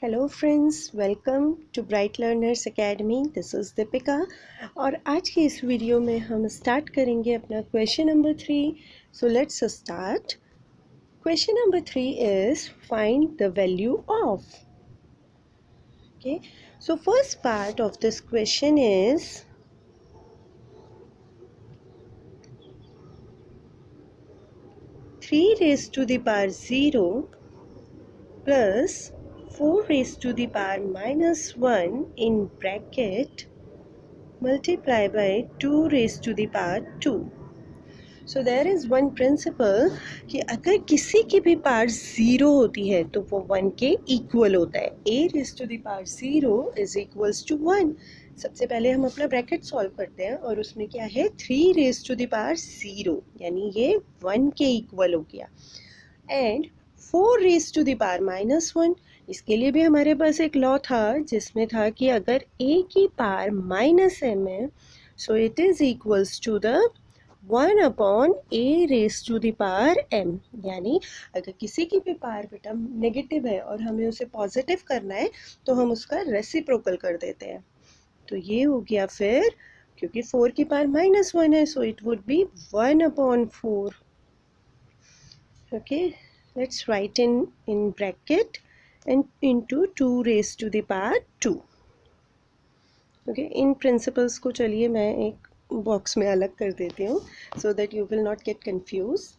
Hello friends, welcome to Bright Learners Academy. This is Deepika और आज की इस वीडियो में हम स्टार्ट करेंगे अपना question number 3। So let's start. Question number 3 is find the value of. Okay, so first part of this question is 3 raised to the power 0 plus 4 raised to the power minus 1 in bracket multiply by 2 raised to the power 2. So there is one principle कि अगर किसी की भी power zero होती है तो वो 1 के इक्वल होता है। a raised to the power 0 is equals to 1। सबसे पहले हम अपना ब्रैकेट सॉल्व करते हैं और उसमें क्या है 3 raised to the power 0, यानी ये 1 के इक्वल हो गया। And 4 raised to the power minus 1, इसके लिए भी हमारे पास एक लॉ था जिसमें था कि अगर a की पावर माइनस m है so it is equals to the 1 upon a raise to the power m। यानी अगर किसी की भी पावर बेटा नेगेटिव है और हमें उसे पॉजिटिव करना है तो हम उसका रेसिप्रोकल कर देते हैं। तो ये हो गया फिर, क्योंकि 4 की पावर माइनस 1 है so it would be 1 upon 4। Okay, let's write in bracket and into 2 raised to the power 2. Okay, in principles को चलिए मैं एक बॉक्स में अलग कर देती हूँ so that you will not get confused.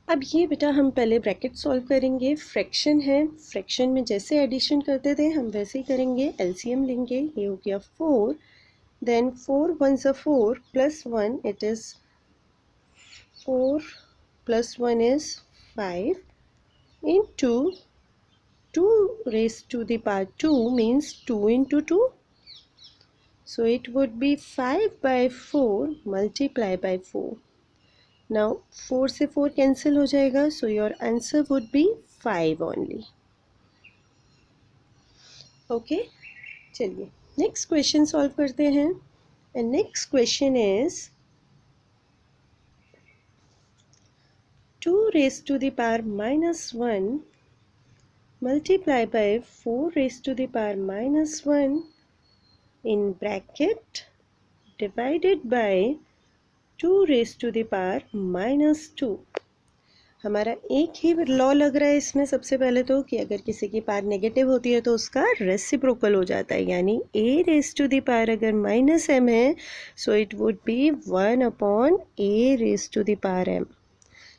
अब ये बेटा हम पहले ब्रैकेट सॉल्व करेंगे। फ्रैक्शन है, फ्रैक्शन में जैसे एडिशन करते थे हम वैसे ही करेंगे। एलसीएम लेंगे, ये हो गया 4, देन 4 1 ज़ा 4 plus 1 it is 4 plus 1 is 5 into 2 raised to the power 2 means 2 into 2. So it would be 5 by 4 multiply by 4. Now 4 से 4 cancel हो जाएगा so your answer would be 5 only. Okay, चलिए next question solve करते हैं। And next question is 2 raised to the power minus 1 multiply by 4 raised to the power minus 1 in bracket divided by 2 raised to the power minus 2। हमारा एक ही law लग रहा है इसमें। सबसे पहले तो कि अगर किसी की पावर नेगेटिव होती है तो उसका रेसिप्रोकल हो जाता है, यानी a raised to the power अगर माइनस m है so it would be 1 upon a raised to the power m।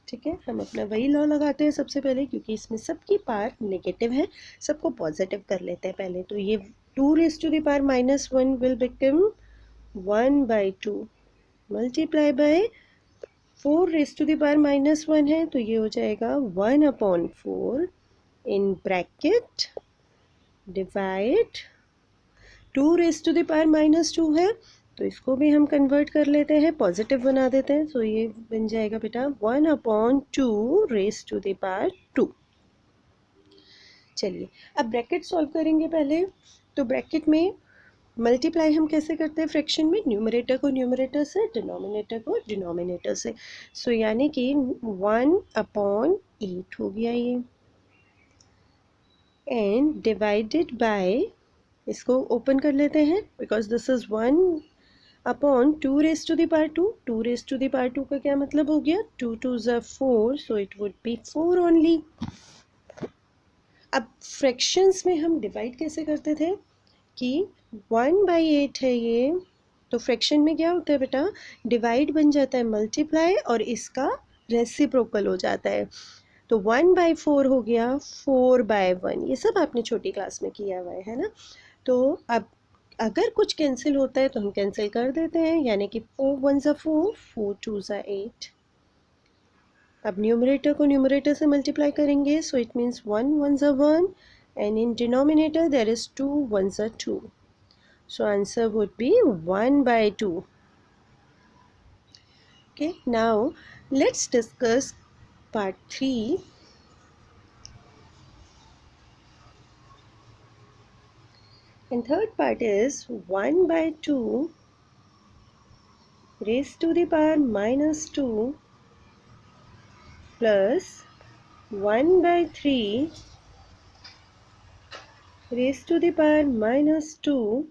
ठीक है, हम अपना वही लॉ लगाते हैं सबसे पहले, क्योंकि इसमें सबकी पावर नेगेटिव है, सबको पॉजिटिव कर लेते हैं पहले। तो ये 2 raised to the power minus 1 will become 1 by 2 multiply by 4 raise to the power minus 1 है तो ये हो जाएगा 1 upon 4 in bracket divide 2 raise to the power minus 2 है तो इसको भी हम कन्वर्ट कर लेते हैं, पॉजिटिव बना देते हैं। तो ये बन जाएगा बेटा 1 upon 2 raise to the power 2। चलिए अब ब्रैकेट सॉल्व करेंगे पहले। तो ब्रैकेट में मल्टीप्लाई हम कैसे करते हैं फ्रैक्शन में, न्यूमरेटर को न्यूमरेटर से, डिनोमिनेटर को डिनोमिनेटर से। सो यानी कि 1 अपॉन 8 हो गया ये, एंड डिवाइडेड बाय, इसको ओपन कर लेते हैं because this is 1 upon 2 raise to the power 2। 2 raise to the power 2 का क्या मतलब हो गया, 2 2 ज़ा 4 सो इट वुड बी 4 ओनली। अब फ्रैक्शंस में हम डिवाइड कैसे करते थे कि 1/8 है ये, तो फ्रैक्शन में क्या होता है बेटा, डिवाइड बन जाता है मल्टीप्लाई और इसका रेसिप्रोकल हो जाता है। तो 1/4 हो गया 4/1, ये सब आपने छोटी क्लास में किया हुआ है ना। तो अब अगर कुछ कैंसिल होता है तो हम कैंसिल कर देते हैं, यानी कि 4 1 ज़ा 4, 4 2 ज़ा 8। अब न्यूमरेटर को न्यूमरेटर से मल्टीप्लाई करेंगे सो इट मीन्स 1 1 ज़ा 1 and in denominator there is 2 1s are 2, so answer would be 1/2. Okay, now let's discuss part 3. And third part is 1/2 raised to the power minus 2 plus 1/3 raised to the power minus 2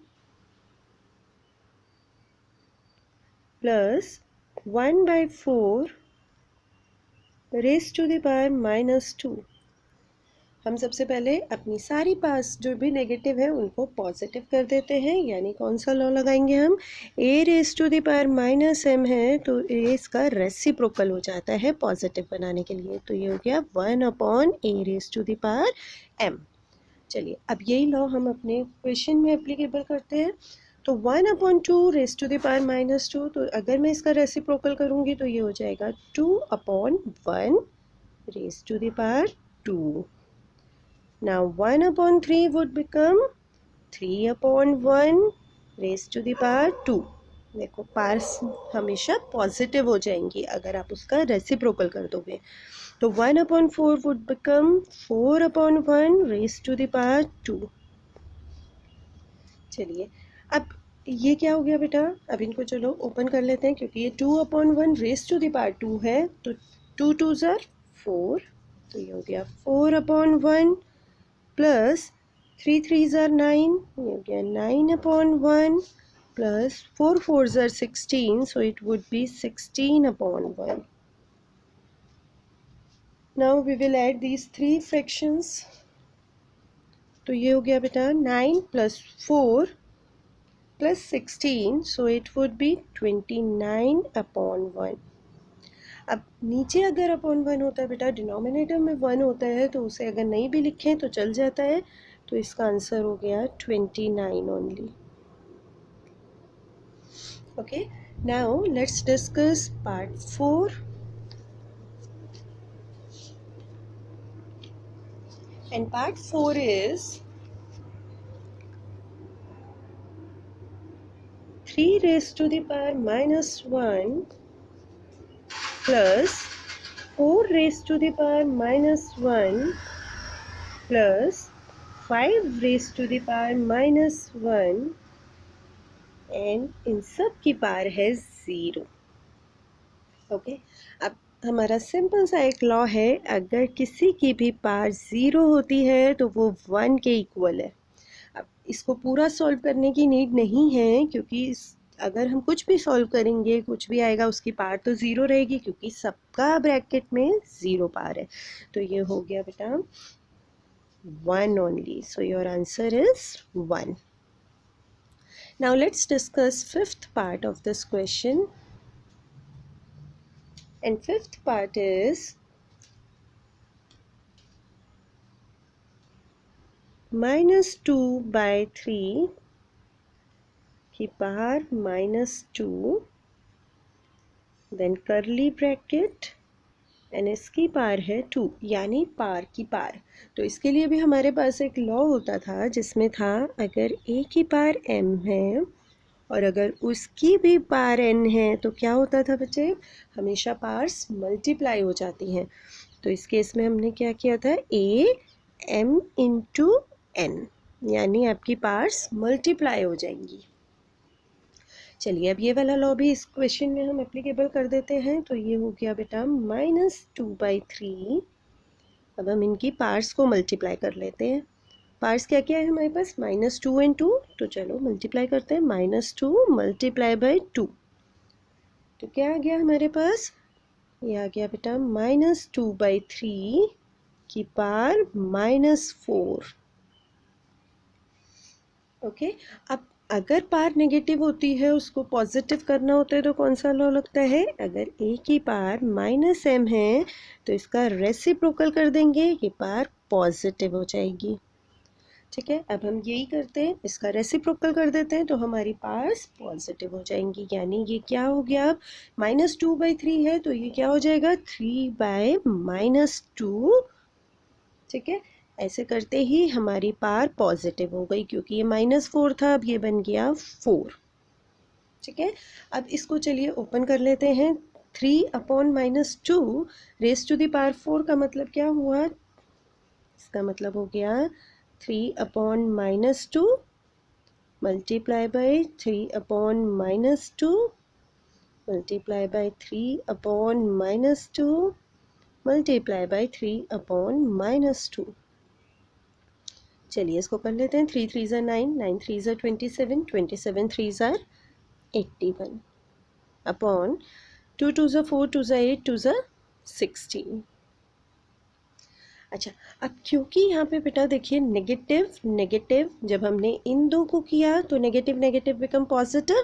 plus 1 by 4 raised to the power minus 2। हम सबसे पहले अपनी सारी पास जो भी negative है उनको positive कर देते हैं, यानी कौन सा लॉ लगाएंगे हम, A raise to the power minus M है तो ए इसका रेसिप्रोकल हो जाता है पॉजिटिव बनाने के लिए, तो ये हो गया 1/a raise to the power M. चलिए अब यही लॉ हम अपने क्वेश्चन में एप्लीकेबल करते हैं। तो 1/2 raise to the power minus 2, तो अगर मैं इसका रेसिप्रोकल करूँगी तो ये हो जाएगा 2/1 raise to the power 2। Now 1/3 would become 3/1 raised to the power 2। देखो पार्स हमेशा पॉजिटिव हो जाएंगी अगर आप उसका रेसिप्रोकल कर दोगे, तो 1/4 would become 4/1 raised to the power 2। चलिए अब ये क्या हो गया बेटा, अब इनको चलो ओपन कर लेते हैं, क्योंकि ये 2/1 रेस्ड टू द पावर 2 है, तो 2 2s are 4, तो ये हो गया 4/1 प्लस 3 3s are 9, ये हो गया 9/1 plus 4 4s are 16, so it would be 16/1। Now we will add these three fractions, तो ये हो गया बेटा 9 plus 4 plus 16, so it would be 29/1। अब नीचे अगर अपॉन 1 होता है बेटा, डिनोमिनेटर में 1 होता है, तो उसे अगर नहीं भी लिखें तो चल जाता है, तो इसका आंसर हो गया 29 only. Okay, now let's discuss part 4। And part 4 is 3 raised to the power minus 1 plus 4 raised to the power minus 1 plus 5 raised to the power minus 1, and in सब की पावर है 0। ओके, अब हमारा simple सा एक law है, अगर किसी की भी पावर 0 होती है तो वो 1 के इक्वल है। अब इसको पूरा सॉल्व करने की नीड नहीं है, क्योंकि अगर हम कुछ भी सॉल्व करेंगे कुछ भी आएगा उसकी पावर तो 0 रहेगी, क्योंकि सबका ब्रैकेट में 0 पावर है। तो ये हो गया बेटा 1 only, so your answer is 1। Now let's discuss fifth part of this question, and fifth part is -2/3 की power -2, then curly bracket and इसकी पावर है 2, यानी पावर की पावर। तो इसके लिए भी हमारे पास एक लॉ होता था जिसमें था, अगर a की पावर m है और अगर उसकी भी पावर n है तो क्या होता था बच्चे, हमेशा पावर्स मल्टीप्लाई हो जाती हैं। तो इस केस में हमने क्या किया था, a m इंटू n, यानी आपकी पावर्स मल्टीप्लाई हो जाएंगी। चलिए अब ये वाला लॉ भी इस क्वेश्चन में हम एप्लीकेबल कर देते हैं, तो ये हो गया बेटा -2/3। अब हम इनकी पार्ट्स को मल्टीप्लाई कर लेते हैं। पार्ट्स क्या क्या है हमारे पास, -2 एंड 2, तो चलो मल्टीप्लाई करते हैं, -2 × 2, तो क्या आ गया हमारे पास, ये आ गया बेटा -2/3 की पावर -4। ओके, अब अगर पावर नेगेटिव होती है उसको पॉजिटिव करना होता है तो कौन सा लॉ लगता है, अगर a की पावर -m है तो इसका रेसिप्रोकल कर देंगे, ये पावर पॉजिटिव हो जाएगी। ठीक है, अब हम यही करते हैं, इसका रेसिप्रोकल कर देते हैं तो हमारी पावर्स पॉजिटिव हो जाएंगी, यानी ये क्या हो गया, अब -2/3 है तो ये क्या हो जाएगा, 3/-2। ठीक है, ऐसे करते ही हमारी पावर पॉजिटिव हो गई, क्योंकि ये -4 था, अब ये बन गया 4। ठीक है, अब इसको चलिए ओपन कर लेते हैं। 3/-2 रेस टू द पावर 4 का मतलब क्या हुआ, इसका मतलब हो गया 3/-2 multiply by 3/-2 multiply by 3/-2 multiply by 3/-2। चलिए इसको कर लेते हैं. 3 3s are 9, 9 3s are 27, 27 3s are 81 upon 2 2s are 4, 2s are 8, 2s are 16. अच्छा, अब क्योंकि यहाँ पे बेटा देखिए नेगेटिव नेगेटिव जब हमने इन दो को किया तो नेगेटिव नेगेटिव बिकम पॉजिटिव,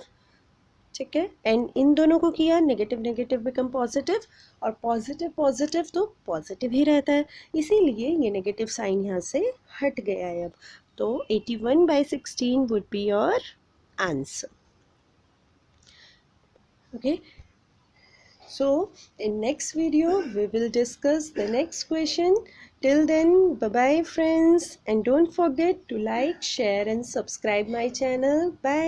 ठीक है, एंड इन दोनों को किया नेगेटिव नेगेटिव बिकम पॉजिटिव, और पॉजिटिव पॉजिटिव तो पॉजिटिव ही रहता है, इसीलिए ये नेगेटिव साइन यहाँ से हट गया है अब. तो 81/16 would be your answer. Okay, so in next video we will discuss the next question. Till then, bye bye friends, and don't forget to like, share and subscribe my channel. Bye.